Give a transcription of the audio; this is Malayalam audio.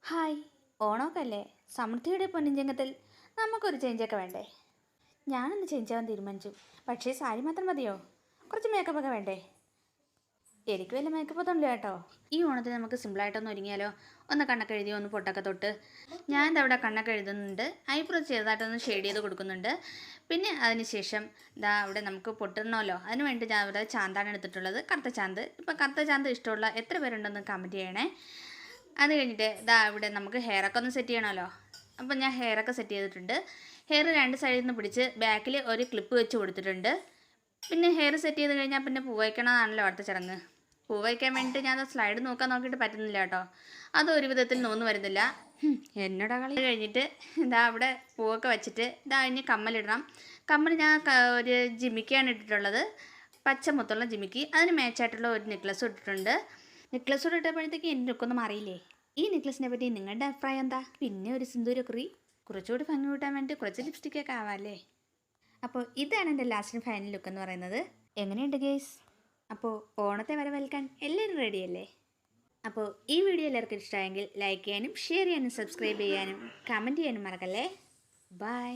ഹായ്, ഓണമൊക്കെ അല്ലേ? സമൃദ്ധിയുടെ പൊന്നിഞ്ചങ്കത്തിൽ നമുക്കൊരു ചേഞ്ചൊക്കെ വേണ്ടേ? ഞാനൊന്ന് ചേഞ്ച് ആവാൻ തീരുമാനിച്ചു. പക്ഷേ സാരി മാത്രം മതിയോ? കുറച്ച് മേക്കപ്പൊക്കെ വേണ്ടേ? എനിക്ക് വല്ല മേക്കപ്പ് ഒന്നും ഇല്ല കേട്ടോ. ഈ ഓണത്തിന് നമുക്ക് സിമ്പിളായിട്ടൊന്ന് ഒരുങ്ങിയാലോ? ഒന്ന് കണ്ണൊക്കെ എഴുതി, ഒന്ന് പൊട്ടൊക്കെ തൊട്ട്. ഞാൻ അവിടെ കണ്ണൊക്കെ എഴുതുന്നുണ്ട്, ഐബ്രോ ചെറുതായിട്ടൊന്ന് ഷെയ്ഡ് ചെയ്ത് കൊടുക്കുന്നുണ്ട്. പിന്നെ അതിനുശേഷം അവിടെ നമുക്ക് പൊട്ടണമല്ലോ, അതിന് വേണ്ടി ഞാൻ അവിടെ ചാന്താണ് എടുത്തിട്ടുള്ളത്, കറുത്ത ചാന്ത്. ഇപ്പം കറുത്ത ചാന്ത് ഇഷ്ടമുള്ള എത്ര പേരുണ്ടെന്ന് കമൻറ്റ് ചെയ്യണേ. അത് കഴിഞ്ഞിട്ട് ഇവിടെ നമുക്ക് ഹെയറൊക്കെ ഒന്ന് സെറ്റ് ചെയ്യണമല്ലോ. അപ്പം ഞാൻ ഹെയറൊക്കെ സെറ്റ് ചെയ്തിട്ടുണ്ട്. ഹെയർ രണ്ട് സൈഡിൽ നിന്ന് പിടിച്ച് ബാക്കിൽ ഒരു ക്ലിപ്പ് വെച്ച് കൊടുത്തിട്ടുണ്ട്. പിന്നെ ഹെയർ സെറ്റ് ചെയ്ത് കഴിഞ്ഞാൽ പിന്നെ പൂ വയ്ക്കണമെന്നാണല്ലോ അടുത്ത ചടങ്ങ്. പൂ വയ്ക്കാൻ വേണ്ടിയിട്ട് ഞാൻ സ്ലൈഡ് നോക്കിയിട്ട് പറ്റുന്നില്ല കേട്ടോ. അത് ഒരു വിധത്തിൽ നോന്ന് വരുന്നില്ല. എന്നോട് കളി കഴിഞ്ഞിട്ട് അവിടെ പൂവൊക്കെ വെച്ചിട്ട് ഇനി കമ്മലിടണം. കമ്മൽ ഞാൻ ഒരു ജിമിക്കാണ് ഇട്ടിട്ടുള്ളത്, പച്ച മുത്തുള്ള ജിമിക്ക്. അതിന് മാച്ചായിട്ടുള്ള ഒരു നെക്ലസ് ഇട്ടിട്ടുണ്ട്. നെക്ലസ് ഇട്ടപ്പോഴത്തേക്ക് എൻ്റെ ലുക്കൊന്നും അറിയില്ലേ? ഈ നെക്ലസിനെ പറ്റി നിങ്ങളുടെ അഭിപ്രായം എന്താ? പിന്നെ ഒരു സിന്ദൂരക്കുറി, കുറച്ചുകൂടി ഭംഗി കൂട്ടാൻ വേണ്ടി കുറച്ച് ലിപ്സ്റ്റിക്കൊക്കെ ആവാമല്ലേ? അപ്പോൾ ഇതാണ് എൻ്റെ ലാസ്റ്റ് ഫൈനൽ ലുക്ക് എന്ന് പറയുന്നത്. എങ്ങനെയുണ്ട് ഗേസ്? അപ്പോൾ ഓണത്തെ വരവേൽക്കാൻ എല്ലാവരും റെഡിയല്ലേ? അപ്പോൾ ഈ വീഡിയോ എല്ലാവർക്കും ഇഷ്ടമായെങ്കിൽ ലൈക്ക് ചെയ്യാനും ഷെയർ ചെയ്യാനും സബ്സ്ക്രൈബ് ചെയ്യാനും കമൻറ്റ് ചെയ്യാനും മറക്കല്ലേ. ബൈ.